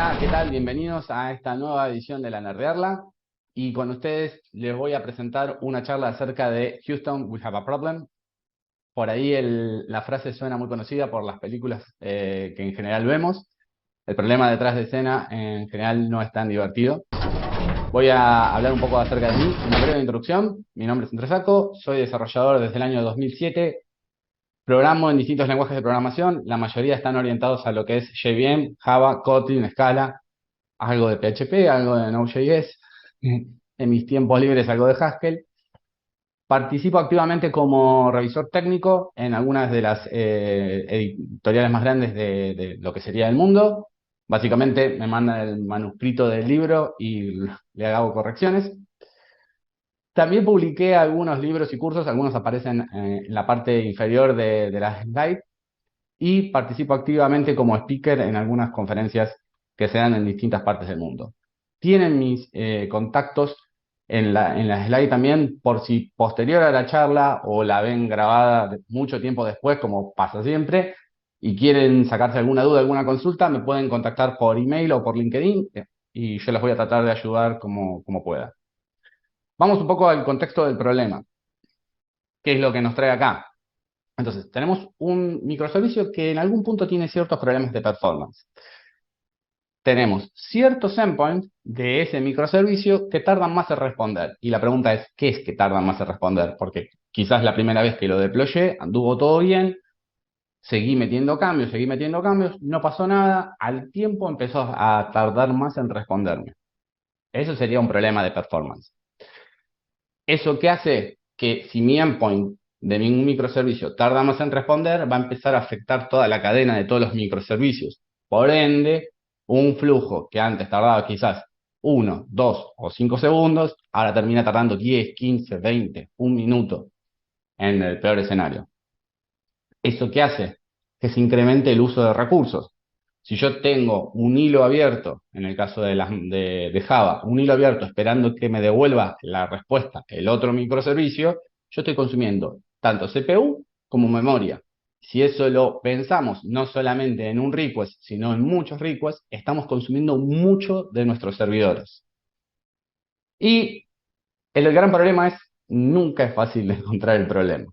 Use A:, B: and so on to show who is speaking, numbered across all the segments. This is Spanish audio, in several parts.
A: Hola, ¿qué tal? Bienvenidos a esta nueva edición de la Nerdearla. Y con ustedes les voy a presentar una charla acerca de Houston, We Have a Problem. Por ahí la frase suena muy conocida por las películas que en general vemos. El problema detrás de escena en general no es tan divertido. Voy a hablar un poco acerca de mí, una breve introducción. Mi nombre es Andrés Saco, soy desarrollador desde el año 2007. Programo en distintos lenguajes de programación. La mayoría están orientados a lo que es JVM, Java, Kotlin, Scala, algo de PHP, algo de Node.js, en mis tiempos libres algo de Haskell. Participo activamente como revisor técnico en algunas de las editoriales más grandes de lo que sería el mundo. Básicamente me mandan el manuscrito del libro y le hago correcciones. También publiqué algunos libros y cursos, algunos aparecen en la parte inferior de las slides, y participo activamente como speaker en algunas conferencias que se dan en distintas partes del mundo. Tienen mis contactos en la slide también, por si posterior a la charla o la ven grabada mucho tiempo después, como pasa siempre, y quieren sacarse alguna duda, alguna consulta, me pueden contactar por email o por LinkedIn, y yo les voy a tratar de ayudar como pueda. Vamos un poco al contexto del problema. ¿Qué es lo que nos trae acá? Entonces, tenemos un microservicio que en algún punto tiene ciertos problemas de performance. Tenemos ciertos endpoints de ese microservicio que tardan más en responder. Y la pregunta es, ¿qué es que tardan más en responder? Porque quizás la primera vez que lo deployé, anduvo todo bien, seguí metiendo cambios, no pasó nada, al tiempo empezó a tardar más en responderme. Eso sería un problema de performance. ¿Eso qué hace? Que si mi endpoint de mi microservicio tarda más en responder, va a empezar a afectar toda la cadena de todos los microservicios. Por ende, un flujo que antes tardaba quizás 1, 2 o 5 segundos, ahora termina tardando 10, 15, 20, un minuto en el peor escenario. ¿Eso qué hace? Que se incremente el uso de recursos. Si yo tengo un hilo abierto, en el caso de Java, un hilo abierto esperando que me devuelva la respuesta el otro microservicio, yo estoy consumiendo tanto CPU como memoria. Si eso lo pensamos no solamente en un request, sino en muchos requests, estamos consumiendo mucho de nuestros servidores. Y el gran problema es, nunca es fácil de encontrar el problema.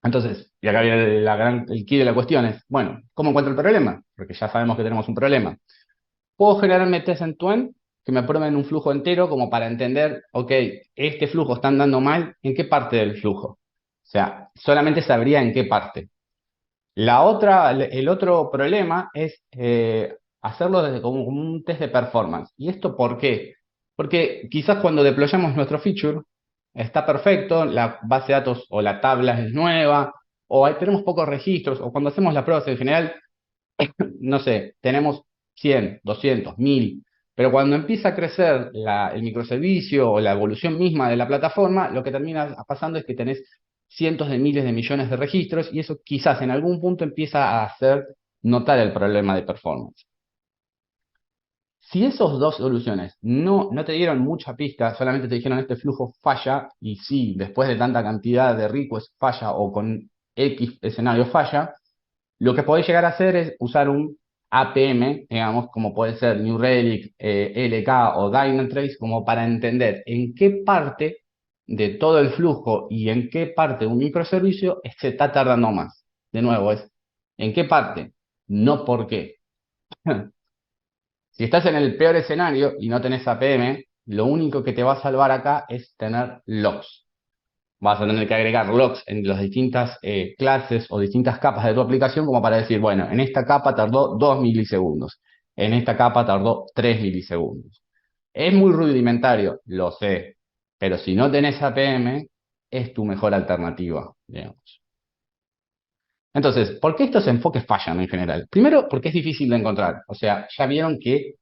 A: Entonces, y acá viene el quid de la cuestión es, bueno, ¿cómo encuentro el problema? Porque ya sabemos que tenemos un problema. Puedo generarme test end-to-end que me prueben un flujo entero como para entender, ok, este flujo está andando mal, ¿en qué parte del flujo? O sea, solamente sabría en qué parte. El otro problema es hacerlo desde como un test de performance. ¿Y esto por qué? Porque quizás cuando deployamos nuestro feature, está perfecto, la base de datos o la tabla es nueva, o tenemos pocos registros, o cuando hacemos las pruebas en general, no sé, tenemos 100, 200, 1000, pero cuando empieza a crecer el microservicio o la evolución misma de la plataforma, lo que termina pasando es que tenés cientos de miles de millones de registros y eso quizás en algún punto empieza a hacer notar el problema de performance. Si esas dos soluciones no te dieron mucha pista, solamente te dijeron este flujo falla, y sí, después de tanta cantidad de requests falla o con X escenario falla, lo que podéis llegar a hacer es usar un APM, digamos, como puede ser New Relic, LK o Dynatrace, como para entender en qué parte de todo el flujo y en qué parte de un microservicio se está tardando más. De nuevo, es en qué parte, no por qué. Si estás en el peor escenario y no tenés APM, lo único que te va a salvar acá es tener logs. Vas a tener que agregar logs en las distintas clases o distintas capas de tu aplicación como para decir, bueno, en esta capa tardó 2 milisegundos, en esta capa tardó 3 milisegundos. Es muy rudimentario, lo sé, pero si no tenés APM, es tu mejor alternativa, digamos. Entonces, ¿por qué estos enfoques fallan en general? Primero, porque es difícil de encontrar. O sea, ya vieron que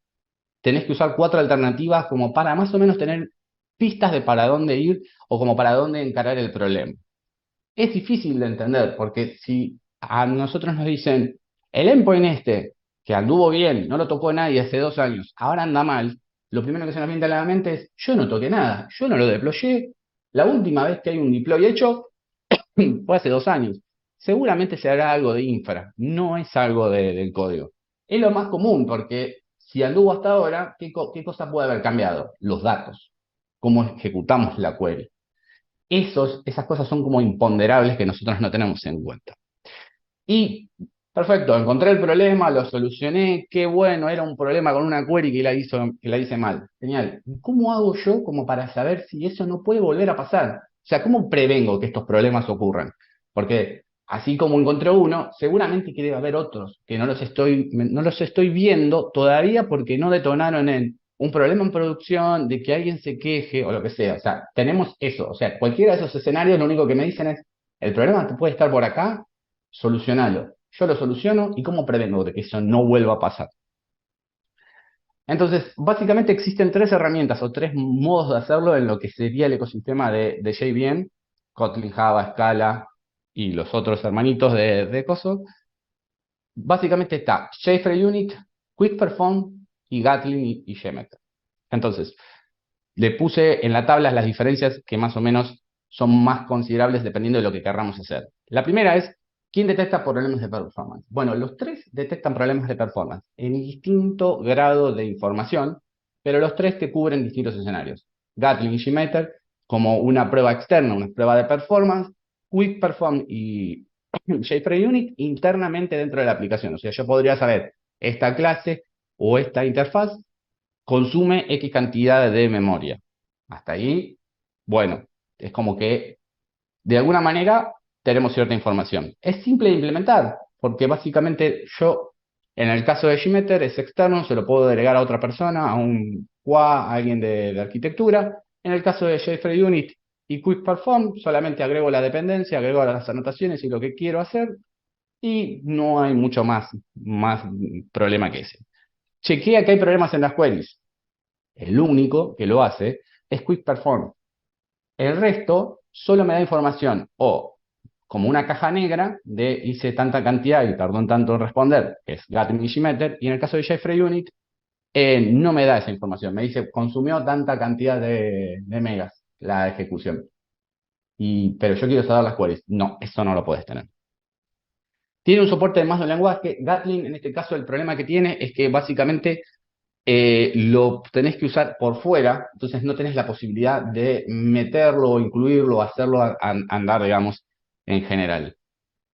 A: tenés que usar 4 alternativas como para más o menos tener pistas de para dónde ir o como para dónde encarar el problema. Es difícil de entender porque si a nosotros nos dicen el endpoint este, que anduvo bien, no lo tocó nadie hace 2 años, ahora anda mal, lo primero que se nos viene a la mente es, yo no toqué nada, yo no lo deployé, la última vez que hay un deploy hecho fue hace 2 años. Seguramente se hará algo de infra, no es algo del código. Es lo más común porque si anduvo hasta ahora, ¿qué cosa puede haber cambiado? Los datos, cómo ejecutamos la query. Esas cosas son como imponderables que nosotros no tenemos en cuenta. Y, perfecto, encontré el problema, lo solucioné, qué bueno, era un problema con una query que la hice mal. Genial. ¿Cómo hago yo como para saber si eso no puede volver a pasar? O sea, ¿cómo prevengo que estos problemas ocurran? Porque así como encontré uno, seguramente que debe haber otros que no los estoy viendo todavía porque no detonaron en un problema en producción, de que alguien se queje o lo que sea. O sea, tenemos eso. O sea, cualquiera de esos escenarios lo único que me dicen es, el problema te puede estar por acá, solucionalo. Yo lo soluciono y cómo prevengo de que eso no vuelva a pasar. Entonces, básicamente existen tres herramientas o tres modos de hacerlo en lo que sería el ecosistema de JVM, Kotlin, Java, Scala y los otros hermanitos de Coso. Básicamente está JFrameUnit, QuickPerform y Gatling y JMeter. Entonces, le puse en la tabla las diferencias que más o menos son más considerables dependiendo de lo que querramos hacer. La primera es, ¿quién detecta problemas de performance? Bueno, los tres detectan problemas de performance en distinto grado de información, pero los tres te cubren distintos escenarios. Gatling y JMeter como una prueba externa, una prueba de performance, QuickPerform y JFrameUnit internamente dentro de la aplicación. O sea, yo podría saber esta clase o esta interfaz consume X cantidad de memoria. Hasta ahí, bueno, es como que de alguna manera tenemos cierta información. Es simple de implementar, porque básicamente yo, en el caso de Gmeter, es externo, se lo puedo delegar a otra persona, a un QA, a alguien de arquitectura. En el caso de JFrameUnit y QuickPerform, solamente agrego la dependencia, agrego las anotaciones y lo que quiero hacer, y no hay mucho más problema que ese. Chequea que hay problemas en las queries. El único que lo hace es Quick Perform. El resto solo me da información o como una caja negra de hice tanta cantidad y tardó en tanto en responder, que es Gatling y Gmeter, y en el caso de JFrameUnit no me da esa información, me dice consumió tanta cantidad de megas la ejecución. Pero yo quiero saber las queries. No, eso no lo puedes tener. Tiene un soporte de más de un lenguaje. Gatling, en este caso, el problema que tiene es que básicamente lo tenés que usar por fuera, entonces no tenés la posibilidad de meterlo, incluirlo, hacerlo andar, digamos, en general.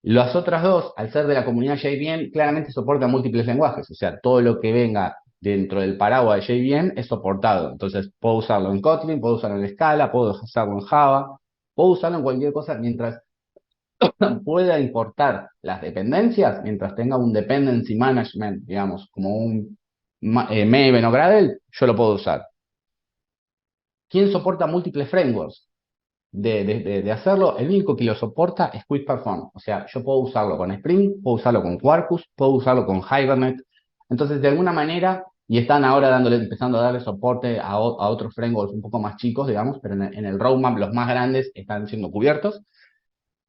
A: Las otras dos, al ser de la comunidad JVM, claramente soportan múltiples lenguajes, o sea, todo lo que venga dentro del paraguas de JVM es soportado. Entonces, puedo usarlo en Kotlin, puedo usarlo en Scala, puedo usarlo en Java, puedo usarlo en cualquier cosa mientras pueda importar las dependencias, mientras tenga un dependency management, digamos, como un Maven o Gradle, yo lo puedo usar. ¿Quién soporta múltiples frameworks? De hacerlo, el único que lo soporta es QuickPerform. O sea, yo puedo usarlo con Spring, puedo usarlo con Quarkus, puedo usarlo con Hibernate. Entonces, de alguna manera, y están ahora empezando a darle soporte a otros frameworks un poco más chicos, digamos, pero en el roadmap los más grandes están siendo cubiertos.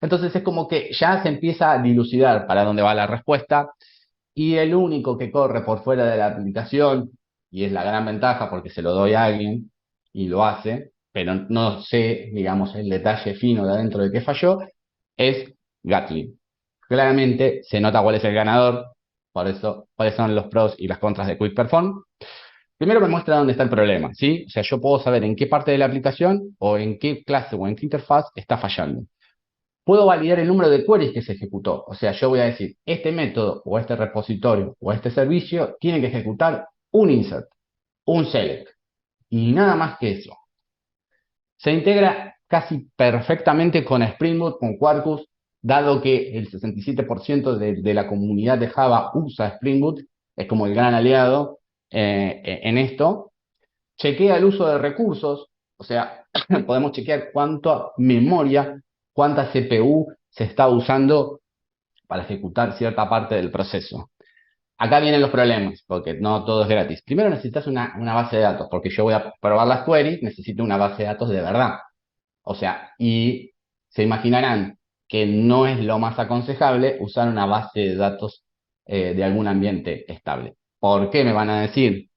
A: Entonces es como que ya se empieza a dilucidar para dónde va la respuesta y el único que corre por fuera de la aplicación, y es la gran ventaja porque se lo doy a alguien y lo hace, pero no sé, digamos, el detalle fino de adentro de qué falló, es Gatling. Claramente se nota cuál es el ganador, por eso, cuáles son los pros y las contras de Quick Perform. Primero me muestra dónde está el problema, ¿sí? O sea, yo puedo saber en qué parte de la aplicación o en qué clase o en qué interfaz está fallando. Puedo validar el número de queries que se ejecutó. O sea, yo voy a decir, este método o este repositorio o este servicio tiene que ejecutar un insert, un select y nada más que eso. Se integra casi perfectamente con Spring Boot, con Quarkus, dado que el 67% de la comunidad de Java usa Spring Boot, es como el gran aliado en esto. Chequea el uso de recursos, o sea, podemos chequear cuánta memoria, cuánta CPU se está usando para ejecutar cierta parte del proceso. Acá vienen los problemas, porque no todo es gratis. Primero necesitas una base de datos, porque yo voy a probar las queries, necesito una base de datos de verdad. O sea, y se imaginarán que no es lo más aconsejable usar una base de datos de algún ambiente estable. ¿Por qué me van a decir?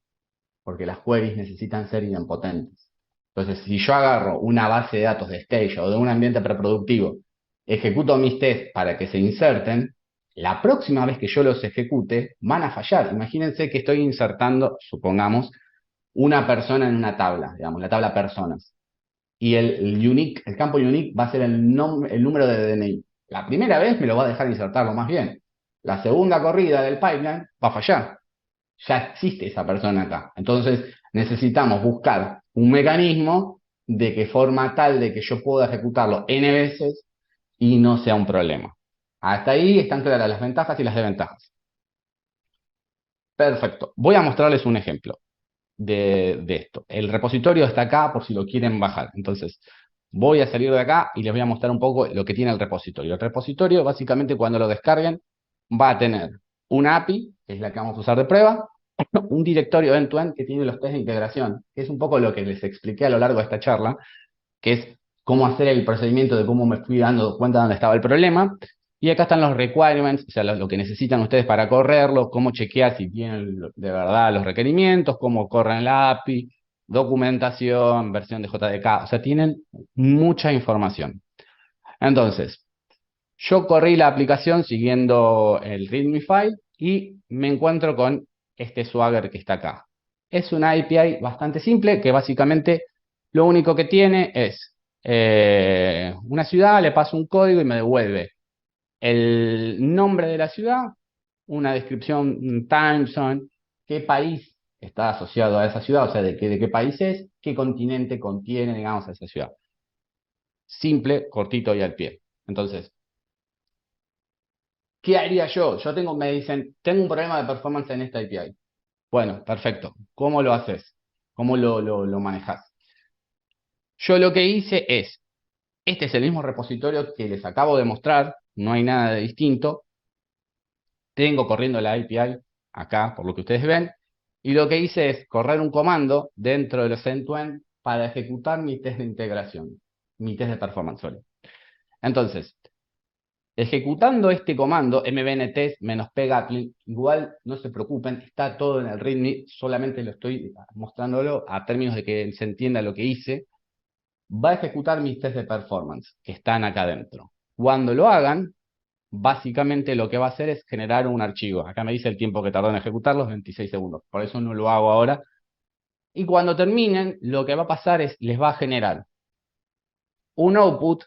A: Porque las queries necesitan ser idempotentes. Entonces, si yo agarro una base de datos de Stage o de un ambiente preproductivo, ejecuto mis tests para que se inserten, la próxima vez que yo los ejecute, van a fallar. Imagínense que estoy insertando, supongamos, una persona en una tabla, digamos, la tabla personas. Y el campo unique va a ser el número de DNI. La primera vez me lo va a dejar insertarlo más bien. La segunda corrida del pipeline va a fallar. Ya existe esa persona acá. Entonces necesitamos buscar un mecanismo de que forma tal de que yo pueda ejecutarlo n veces y no sea un problema. Hasta ahí están claras las ventajas y las desventajas. Perfecto. Voy a mostrarles un ejemplo de esto. El repositorio está acá por si lo quieren bajar. Entonces, voy a salir de acá y les voy a mostrar un poco lo que tiene el repositorio. El repositorio, básicamente, cuando lo descarguen, va a tener una API, que es la que vamos a usar de prueba, un directorio end-to-end que tiene los test de integración, que es un poco lo que les expliqué a lo largo de esta charla, que es cómo hacer el procedimiento de cómo me fui dando cuenta de dónde estaba el problema. Y acá están los requirements, o sea, lo que necesitan ustedes para correrlo, cómo chequear si tienen de verdad los requerimientos, cómo corren la API, documentación, versión de JDK, o sea, tienen mucha información. Entonces, yo corrí la aplicación siguiendo el README file y me encuentro con este Swagger que está acá. Es una API bastante simple que básicamente lo único que tiene es una ciudad, le paso un código y me devuelve el nombre de la ciudad, una descripción, un time zone, qué país está asociado a esa ciudad, o sea, de qué país es, qué continente contiene, digamos, a esa ciudad. Simple, cortito y al pie. Entonces, ¿qué haría yo? Me dicen, tengo un problema de performance en esta API. Bueno, perfecto. ¿Cómo lo haces? ¿Cómo lo manejas? Yo lo que hice es, este es el mismo repositorio que les acabo de mostrar, no hay nada de distinto. Tengo corriendo la API acá, por lo que ustedes ven, y lo que hice es correr un comando dentro de los end-to-end para ejecutar mi test de integración, mi test de performance, sorry. Entonces, ejecutando este comando, mbntest-pega, igual no se preocupen, está todo en el README, solamente lo estoy mostrándolo a términos de que se entienda lo que hice. Va a ejecutar mis test de performance, que están acá adentro. Cuando lo hagan, básicamente lo que va a hacer es generar un archivo. Acá me dice el tiempo que tardó en ejecutarlos, 26 segundos. Por eso no lo hago ahora. Y cuando terminen, lo que va a pasar es, les va a generar un output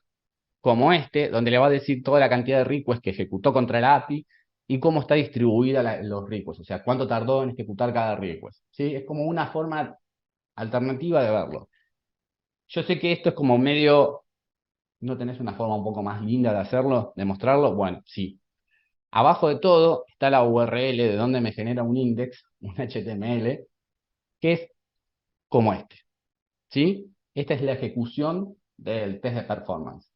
A: como este, donde le va a decir toda la cantidad de requests que ejecutó contra la API y cómo está distribuida los requests, o sea, cuánto tardó en ejecutar cada request. ¿Sí? Es como una forma alternativa de verlo. Yo sé que esto es como medio, ¿no tenés una forma un poco más linda de hacerlo, de mostrarlo? Bueno, sí. Abajo de todo está la URL de donde me genera un index, un HTML, que es como este. ¿Sí? Esta es la ejecución del test de performance.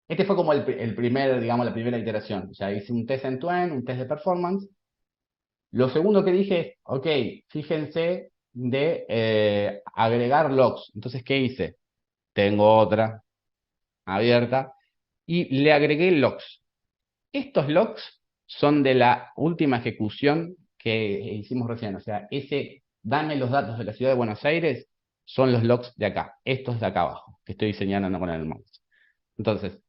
A: Este fue como el primer, digamos, la primera iteración. O sea, hice un test end-to-end, un test de performance. Lo segundo que dije es, ok, fíjense de agregar logs. Entonces, ¿qué hice? Tengo otra abierta y le agregué logs. Estos logs son de la última ejecución que hicimos recién. O sea, dame los datos de la ciudad de Buenos Aires, son los logs de acá. Estos de acá abajo, que estoy diseñando con el mouse. Entonces,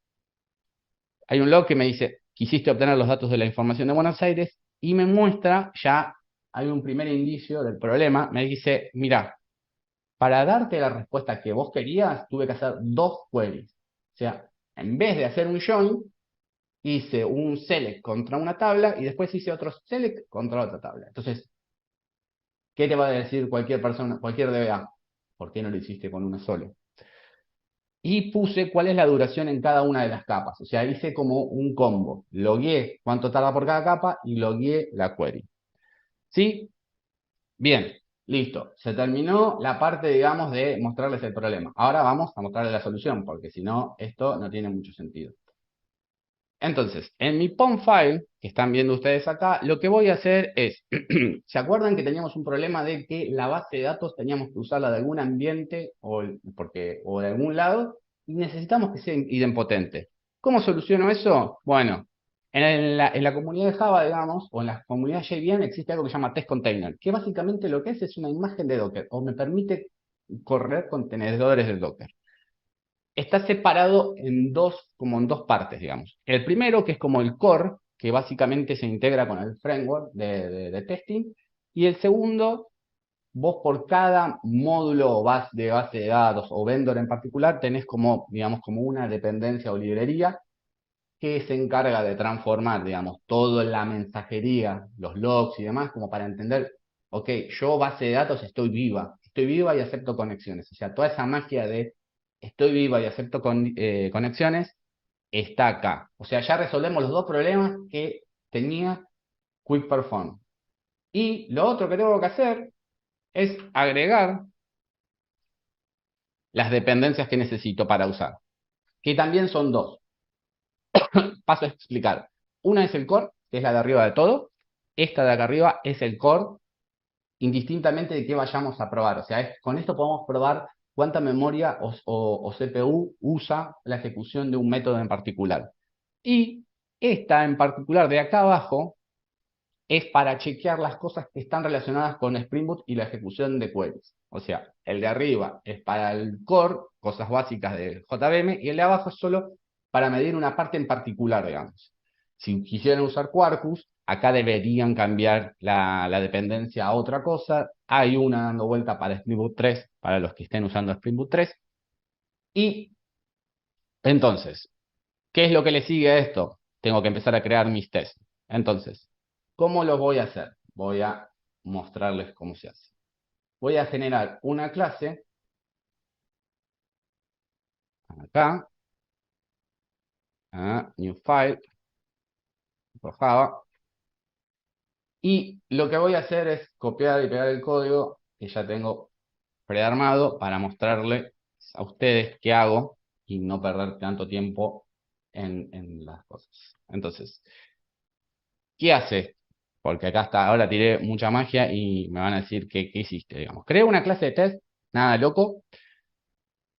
A: hay un log que me dice, quisiste obtener los datos de la información de Buenos Aires, y me muestra, ya hay un primer indicio del problema, me dice, mira, para darte la respuesta que vos querías, tuve que hacer dos queries. O sea, en vez de hacer un join, hice un select contra una tabla y después hice otro select contra otra tabla. Entonces, ¿qué te va a decir cualquier persona, cualquier DBA? ¿Por qué no lo hiciste con una sola? Y puse cuál es la duración en cada una de las capas. O sea, hice como un combo. Logué cuánto tarda por cada capa y logué la query. ¿Sí? Bien, listo. Se terminó la parte, digamos, de mostrarles el problema. Ahora vamos a mostrarles la solución, porque si no, esto no tiene mucho sentido. Entonces, en mi POM file, que están viendo ustedes acá, lo que voy a hacer es, ¿se acuerdan que teníamos un problema de que la base de datos teníamos que usarla de algún ambiente o de algún lado y necesitamos que sea idempotente? ¿Cómo soluciono eso? Bueno, en la comunidad de Java, digamos, o en la comunidad JVM existe algo que se llama test container, que básicamente lo que es una imagen de Docker, o me permite correr contenedores de Docker. Está separado como en dos partes, digamos. El primero, que es como el core, que básicamente se integra con el framework de testing. Y el segundo, vos por cada módulo o base de datos o vendor en particular tenés como, digamos, como una dependencia o librería que se encarga de transformar, digamos, toda la mensajería, los logs y demás, como para entender, ok, yo base de datos estoy viva y acepto conexiones. O sea, toda esa magia de estoy viva y acepto conexiones está acá. O sea, ya resolvemos los dos problemas que tenía Quick Perform. Y lo otro que tengo que hacer es agregar las dependencias que necesito para usar, que también son dos. Paso a explicar. Una es el core, que es la de arriba de todo. Esta de acá arriba es el core, indistintamente de qué vayamos a probar. O sea, con esto podemos probar cuánta memoria o CPU usa la ejecución de un método en particular. Y esta en particular de acá abajo es para chequear las cosas que están relacionadas con Spring Boot y la ejecución de queries. O sea, el de arriba es para el core, cosas básicas de JVM, y el de abajo es solo para medir una parte en particular, digamos. Si quisieran usar Quarkus, acá deberían cambiar la dependencia a otra cosa. Hay una dando vuelta para Spring Boot 3, para los que estén usando Spring Boot 3. Y entonces, ¿qué es lo que le sigue a esto? Tengo que empezar a crear mis tests. Entonces, ¿cómo lo voy a hacer? Voy a mostrarles cómo se hace. Voy a generar una clase acá, new file, por Java, y lo que voy a hacer es copiar y pegar el código que ya tengo prearmado para mostrarles a ustedes qué hago y no perder tanto tiempo en las cosas. Entonces, ¿qué hace? Porque acá hasta ahora tiré mucha magia y me van a decir qué hiciste, digamos. Creé una clase de test, nada loco,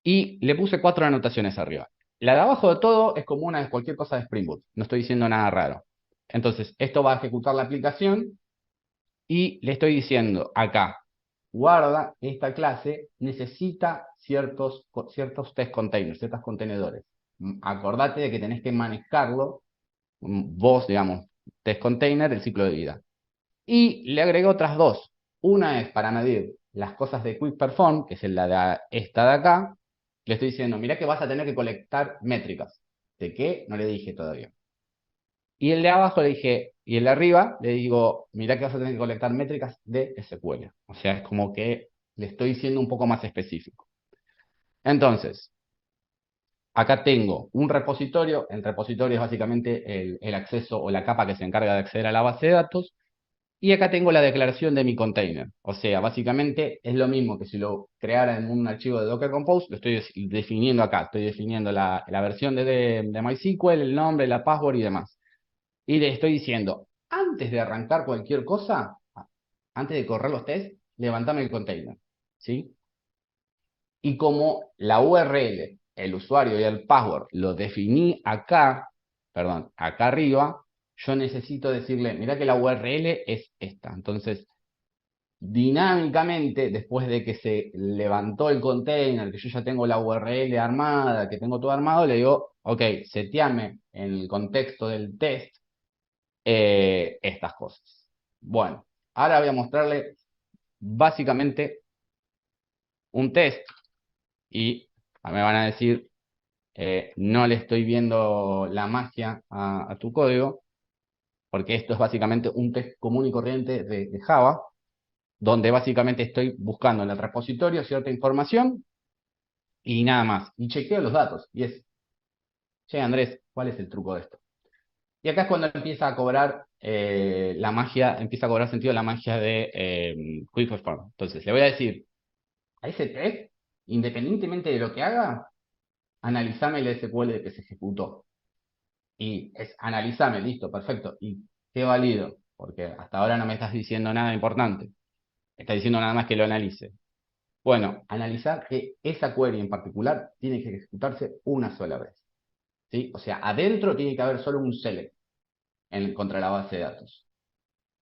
A: y le puse 4 anotaciones arriba. La de abajo de todo es como una de cualquier cosa de Spring Boot, no estoy diciendo nada raro. Entonces, esto va a ejecutar la aplicación y le estoy diciendo acá, guarda, esta clase necesita ciertos test containers, ciertos contenedores. Acordate de que tenés que manejarlo, vos, digamos, test container, el ciclo de vida. Y le agregué otras dos. Una es para medir las cosas de Quick Perform, que es esta de acá. Le estoy diciendo, mira que vas a tener que colectar métricas. ¿De qué? No le dije todavía. Y el de abajo le dije, y el de arriba le digo, mira que vas a tener que colectar métricas de SQL. O sea, es como que le estoy siendo un poco más específico. Entonces, acá tengo un repositorio. El repositorio es básicamente el acceso o la capa que se encarga de acceder a la base de datos. Y acá tengo la declaración de mi container. O sea, básicamente es lo mismo que si lo creara en un archivo de Docker Compose, lo estoy definiendo acá. Estoy definiendo la versión de MySQL, el nombre, la password y demás. Y le estoy diciendo, antes de arrancar cualquier cosa, antes de correr los tests, levantame el container. ¿Sí? Y como la URL, el usuario y el password lo definí acá, perdón, acá arriba, yo necesito decirle, mira que la URL es esta. Entonces, dinámicamente, después de que se levantó el container, que yo ya tengo la URL armada, que tengo todo armado, le digo, ok, seteame en el contexto del test estas cosas. Bueno, ahora voy a mostrarle básicamente un test y me van a decir, no le estoy viendo la magia a tu código, porque esto es básicamente un test común y corriente de Java, donde básicamente estoy buscando en el repositorio cierta información y nada más. Y chequeo los datos. Y es, che, Andrés, ¿cuál es el truco de esto? Y acá es cuando empieza a cobrar la magia, empieza a cobrar sentido la magia de Quick Perform. Entonces, le voy a decir, a ese test, independientemente de lo que haga, analizame el SQL que se ejecutó. Y es analizame, listo, perfecto. ¿Y qué valido? Porque hasta ahora no me estás diciendo nada importante. Me estás diciendo nada más que lo analice. Bueno, analizar que esa query en particular tiene que ejecutarse una sola vez. ¿Sí? O sea, adentro tiene que haber solo un select contra la base de datos.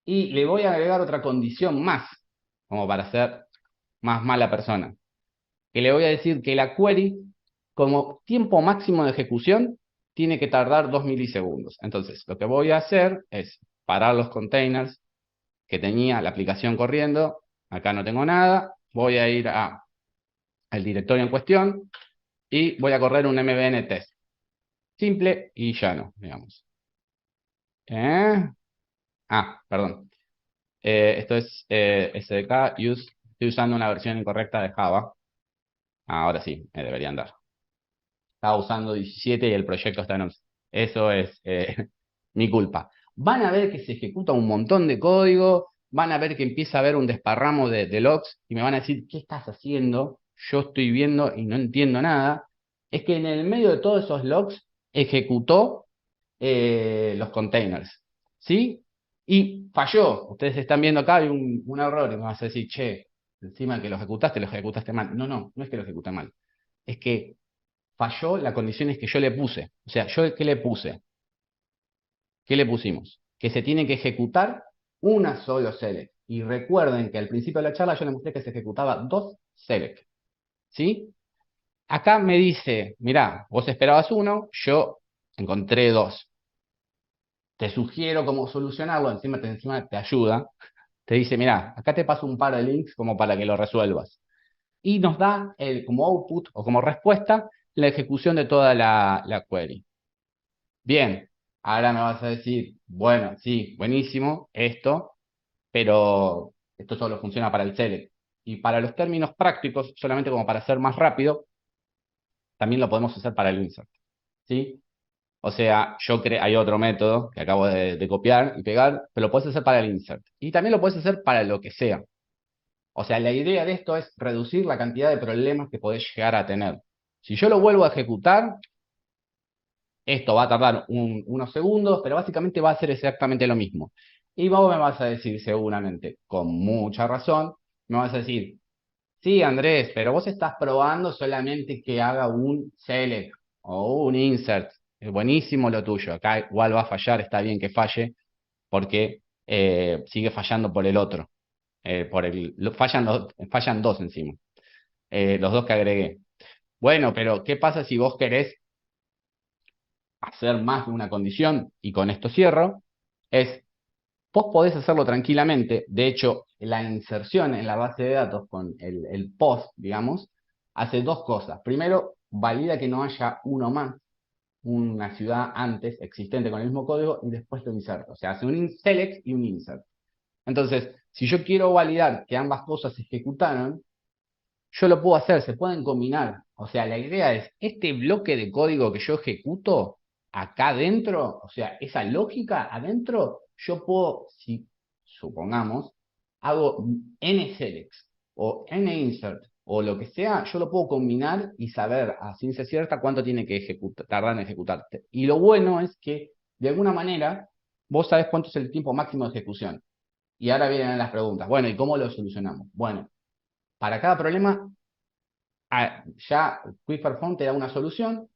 A: Y le voy a agregar otra condición más, como para ser más mala persona. Que le voy a decir que la query, como tiempo máximo de ejecución, tiene que tardar 2 milisegundos. Entonces, lo que voy a hacer es parar los containers que tenía la aplicación corriendo. Acá no tengo nada. Voy a ir al directorio en cuestión y voy a correr un MVN test. Simple y llano, digamos. Perdón. Esto es SDK use. Estoy usando una versión incorrecta de Java. Ahora sí, me debería andar. Estaba usando 17 y el proyecto está en 11. Eso es mi culpa. Van a ver que se ejecuta un montón de código, van a ver que empieza a haber un desparramo de logs y me van a decir, ¿qué estás haciendo? Yo estoy viendo y no entiendo nada. Es que en el medio de todos esos logs ejecutó los containers, ¿sí? Y falló. Ustedes están viendo acá, hay un error y me vas a decir, che, encima que lo ejecutaste mal. No, no, no es que lo ejecuté mal. Es que falló las condiciones que yo le puse. O sea, ¿yo qué le puse? ¿Qué le pusimos? Que se tiene que ejecutar una solo select. Y recuerden que al principio de la charla yo les mostré que se ejecutaba 2 select. ¿Sí? Acá me dice, mirá, vos esperabas 1, yo encontré 2. Te sugiero cómo solucionarlo, encima te ayuda. Te dice, mirá, acá te paso un par de links como para que lo resuelvas. Y nos da como output o como respuesta la ejecución de toda la query. Bien, ahora me vas a decir, bueno, sí, buenísimo esto, pero esto solo funciona para el select. Y para los términos prácticos, solamente como para ser más rápido, también lo podemos hacer para el insert. ¿Sí? O sea, hay otro método que acabo de copiar y pegar, pero lo puedes hacer para el insert. Y también lo puedes hacer para lo que sea. O sea, la idea de esto es reducir la cantidad de problemas que podés llegar a tener. Si yo lo vuelvo a ejecutar, esto va a tardar unos segundos, pero básicamente va a ser exactamente lo mismo. Y vos me vas a decir seguramente, con mucha razón, me vas a decir, sí, Andrés, pero vos estás probando solamente que haga un select o un insert. Es buenísimo lo tuyo. Acá igual va a fallar, está bien que falle, porque sigue fallando por el otro. Fallan dos encima. Los dos que agregué. Bueno, pero ¿qué pasa si vos querés hacer más de una condición? Y con esto cierro. Vos podés hacerlo tranquilamente. De hecho, la inserción en la base de datos con el post, digamos, hace dos cosas. Primero, valida que no haya uno más, una ciudad antes existente con el mismo código, y después lo inserta. O sea, hace un select y un insert. Entonces, si yo quiero validar que ambas cosas se ejecutaron, yo lo puedo hacer, se pueden combinar. O sea, la idea es, este bloque de código que yo ejecuto acá adentro, o sea, esa lógica adentro, yo puedo, si supongamos, hago n selects o n insert o lo que sea, yo lo puedo combinar y saber a ciencia cierta cuánto tiene que tardar en ejecutarte. Y lo bueno es que, de alguna manera, vos sabés cuánto es el tiempo máximo de ejecución. Y ahora vienen las preguntas. Bueno, ¿y cómo lo solucionamos? Bueno, para cada problema ya Quick Perform te da una solución.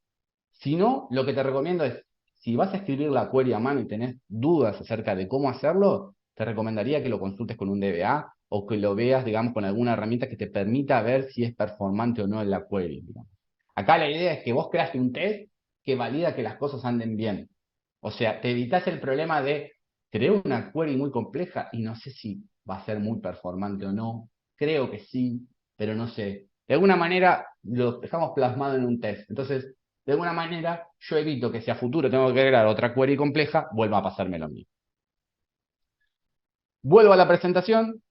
A: Si no, lo que te recomiendo es, si vas a escribir la query a mano y tenés dudas acerca de cómo hacerlo, te recomendaría que lo consultes con un DBA o que lo veas, digamos, con alguna herramienta que te permita ver si es performante o no en la query, digamos. Acá la idea es que vos creaste un test que valida que las cosas anden bien. O sea, te evitas el problema de crear una query muy compleja y no sé si va a ser muy performante o no. Creo que sí, pero no sé. De alguna manera lo dejamos plasmado en un test. Entonces, de alguna manera, yo evito que si a futuro tengo que crear otra query compleja, vuelva a pasarme lo mismo. Vuelvo a la presentación,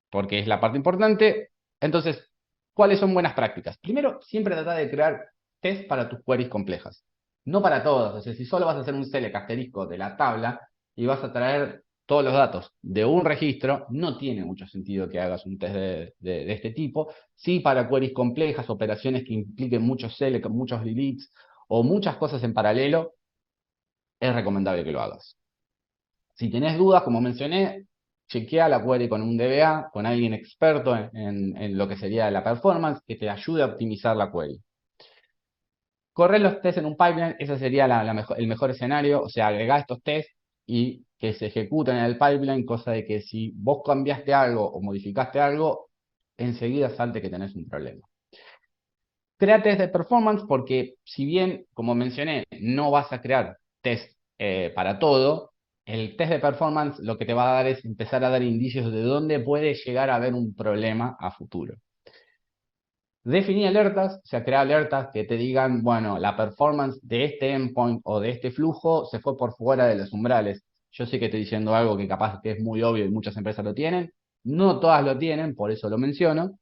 A: porque es la parte importante. Entonces, ¿cuáles son buenas prácticas? Primero, siempre trata de crear test para tus queries complejas. No para todas. O sea, si solo vas a hacer un select asterisco de la tabla y vas a traer todos los datos de un registro, no tiene mucho sentido que hagas un test de este tipo. Sí, para queries complejas, operaciones que impliquen muchos select, muchos deletes o muchas cosas en paralelo, es recomendable que lo hagas. Si tenés dudas, como mencioné, chequea la query con un DBA, con alguien experto en lo que sería la performance, que te ayude a optimizar la query. Correr los tests en un pipeline, ese sería el mejor escenario, o sea, agregar estos tests y que se ejecuten en el pipeline, cosa de que si vos cambiaste algo o modificaste algo, enseguida salte que tenés un problema. crea test de performance porque si bien, como mencioné, no vas a crear test para todo, el test de performance lo que te va a dar es empezar a dar indicios de dónde puede llegar a haber un problema a futuro. Definir alertas, o sea, crear alertas que te digan, bueno, la performance de este endpoint o de este flujo se fue por fuera de los umbrales. Yo sé que estoy diciendo algo que capaz que es muy obvio y muchas empresas lo tienen. No todas lo tienen, por eso lo menciono.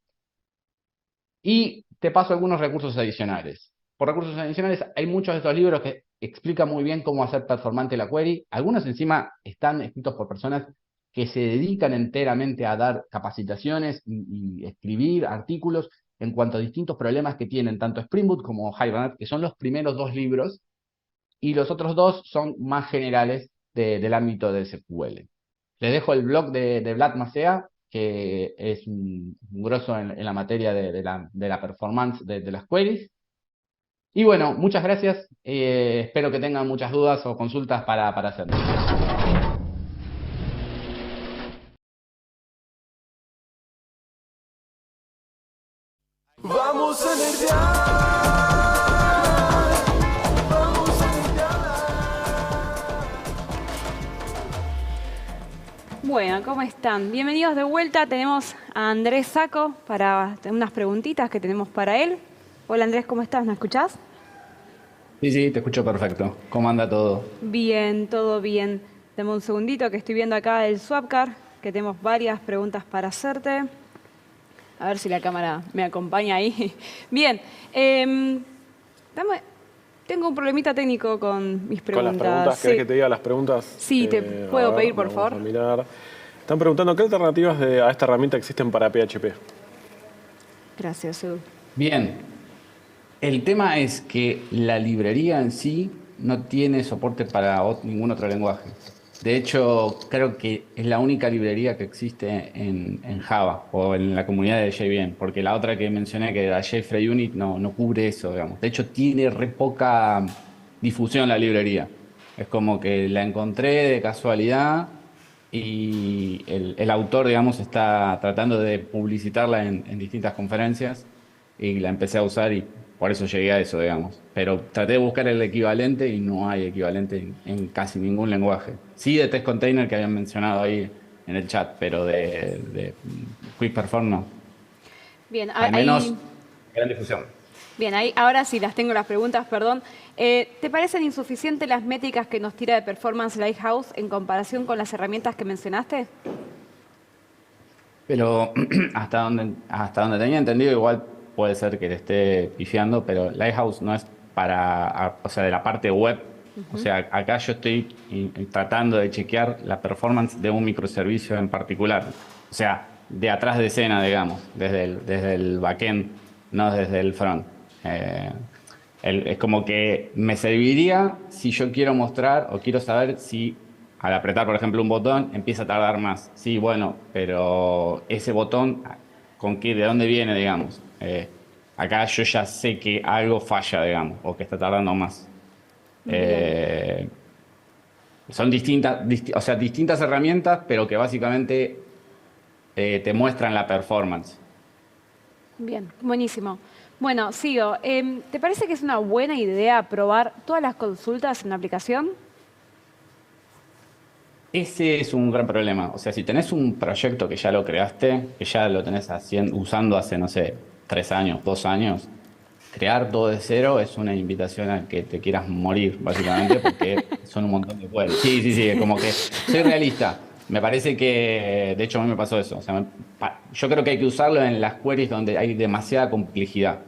A: Y te paso algunos recursos adicionales. Por recursos adicionales, hay muchos de estos libros que explican muy bien cómo hacer performante la query. Algunos encima están escritos por personas que se dedican enteramente a dar capacitaciones y escribir artículos en cuanto a distintos problemas que tienen tanto Spring Boot como Hibernate, que son los primeros dos libros, y los otros dos son más generales del ámbito de SQL. Les dejo el blog de Vlad Macea, que es un grosso en la materia de la performance de las queries. Y bueno, muchas gracias. Espero que tengan muchas dudas o consultas para hacerlo.
B: Vamos a nerdear. Vamos a nerdear.
C: Bueno, ¿cómo están? Bienvenidos de vuelta. Tenemos a Andrés Saco para unas preguntitas que tenemos para él. Hola Andrés, ¿cómo estás? ¿Me escuchás?
A: Sí, te escucho perfecto. ¿Cómo anda todo?
C: Bien, todo bien. Dame un segundito que estoy viendo acá el Swapcar, que tenemos varias preguntas para hacerte. A ver si la cámara me acompaña ahí. Bien. Tengo un problemita técnico con mis preguntas.
D: Con las preguntas, ¿querés que te diga las preguntas?
C: Sí, te puedo pedir, por favor.
D: Vamos a mirar. Están preguntando qué alternativas a esta herramienta existen para PHP.
C: Gracias, Edu.
A: Bien. El tema es que la librería en sí no tiene soporte para ningún otro lenguaje. De hecho, creo que es la única librería que existe en Java o en la comunidad de JVM, porque la otra que mencioné, que era JFrayUnit, no cubre eso, digamos. De hecho, tiene re poca difusión la librería. Es como que la encontré de casualidad y el autor, digamos, está tratando de publicitarla en distintas conferencias y la empecé a usar y por eso llegué a eso, digamos. Pero traté de buscar el equivalente y no hay equivalente en casi ningún lenguaje. Sí, de test container que habían mencionado ahí en el chat, pero de Quick Perform no.
C: Bien,
A: Al menos gran difusión.
C: Bien, ahora sí las tengo las preguntas, perdón. ¿Te parecen insuficientes las métricas que nos tira de Performance Lighthouse en comparación con las herramientas que mencionaste?
A: Pero hasta donde tenía entendido, igual puede ser que le esté pifiando, pero Lighthouse no es o sea, de la parte web. O sea, acá yo estoy tratando de chequear la performance de un microservicio en particular. O sea, de atrás de escena, digamos, desde el backend, no desde el front. Es como que me serviría si yo quiero mostrar o quiero saber si al apretar, por ejemplo, un botón empieza a tardar más. Sí, bueno, pero ese botón, ¿de dónde viene, digamos? Acá yo ya sé que algo falla, digamos, o que está tardando más. Son distintas herramientas, pero que básicamente te muestran la performance.
C: Bien, buenísimo. Bueno, sigo. ¿Te parece que es una buena idea probar todas las consultas en la aplicación?
A: Ese es un gran problema. O sea, si tenés un proyecto que ya lo creaste, que ya lo tenés usando hace, no sé, 3 años, 2 años, crear todo de cero es una invitación a que te quieras morir, básicamente, porque son un montón de queries. Sí, es como que soy realista. Me parece que, de hecho, a mí me pasó eso. O sea, yo creo que hay que usarlo en las queries donde hay demasiada complejidad.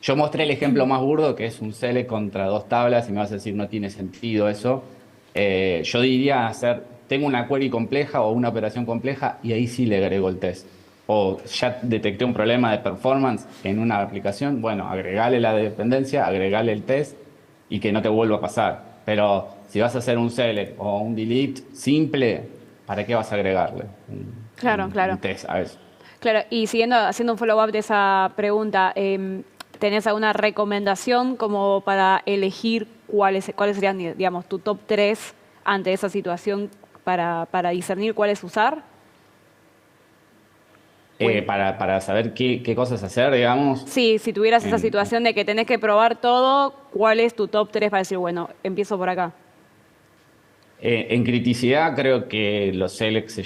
A: Yo mostré el ejemplo más burdo, que es un select contra 2 tablas, y me vas a decir, no tiene sentido eso. Yo diría tengo una query compleja o una operación compleja, y ahí sí le agrego el test. O ya detecté un problema de performance en una aplicación, bueno, agregale la dependencia, agregale el test y que no te vuelva a pasar. Pero si vas a hacer un select o un delete simple, ¿para qué vas a agregarle
C: Claro.
A: un test a eso?
C: Claro, y haciendo un follow-up de esa pregunta, ¿tenés alguna recomendación como para elegir cuáles serían, digamos, tu top 3 ante esa situación para discernir cuáles usar?
A: Para saber qué cosas hacer, digamos.
C: Sí, si tuvieras esa
A: en-
C: situación de que tenés que probar todo, ¿cuál es tu top 3 para decir, bueno, empiezo por acá?
A: En criticidad creo que los selects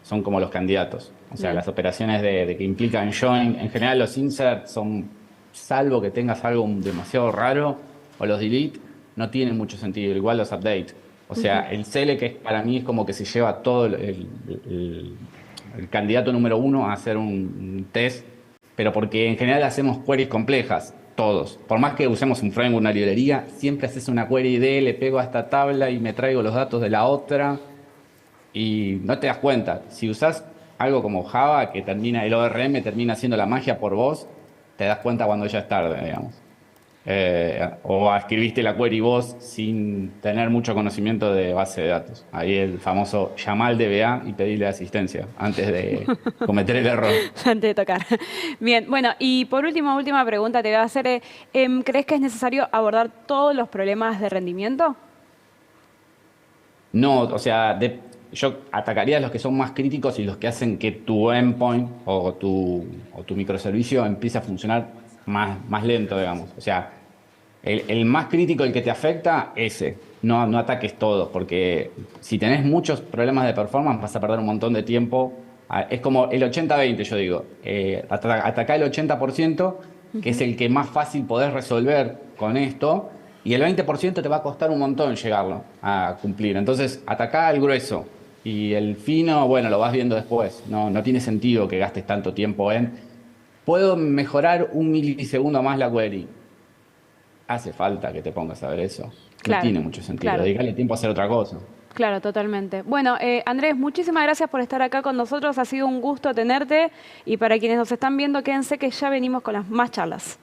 A: son como los candidatos. O sea,
C: Bien.
A: las operaciones de que implican join, en general los insert son, salvo que tengas algo demasiado raro, o los delete, no tienen mucho sentido. Igual los update. O sea, el select para mí es como que se lleva todo el candidato número uno a hacer un test, pero porque en general hacemos queries complejas. Todos. Por más que usemos un framework, una librería, siempre haces una query de, le pego a esta tabla y me traigo los datos de la otra y no te das cuenta. Si usás algo como Java, que el ORM termina haciendo la magia por vos, te das cuenta cuando ya es tarde, digamos. O escribiste la query vos sin tener mucho conocimiento de base de datos. Ahí el famoso llamar al DBA y pedirle asistencia antes de cometer el error.
C: Antes de tocar. Bien, bueno, y por último, última pregunta te voy a hacer. ¿Crees que es necesario abordar todos los problemas de rendimiento?
A: No, o sea, yo atacaría los que son más críticos y los que hacen que tu endpoint o tu microservicio empiece a funcionar más lento, digamos. O sea, el más crítico, el que te afecta, ese. No ataques todos, porque si tenés muchos problemas de performance vas a perder un montón de tiempo. Es como el 80-20, yo digo. Ataca el 80%, que es el que más fácil podés resolver con esto, y el 20% te va a costar un montón llegarlo a cumplir. Entonces, atacá al grueso. Y el fino, bueno, lo vas viendo después. No tiene sentido que gastes tanto tiempo ¿puedo mejorar un milisegundo más la query? Hace falta que te pongas a ver eso. No
C: Claro,
A: tiene mucho sentido.
C: claro.
A: Dedicarle tiempo a hacer otra cosa.
C: Claro, totalmente. Bueno, Andrés, muchísimas gracias por estar acá con nosotros. Ha sido un gusto tenerte. Y para quienes nos están viendo, quédense que ya venimos con las más charlas.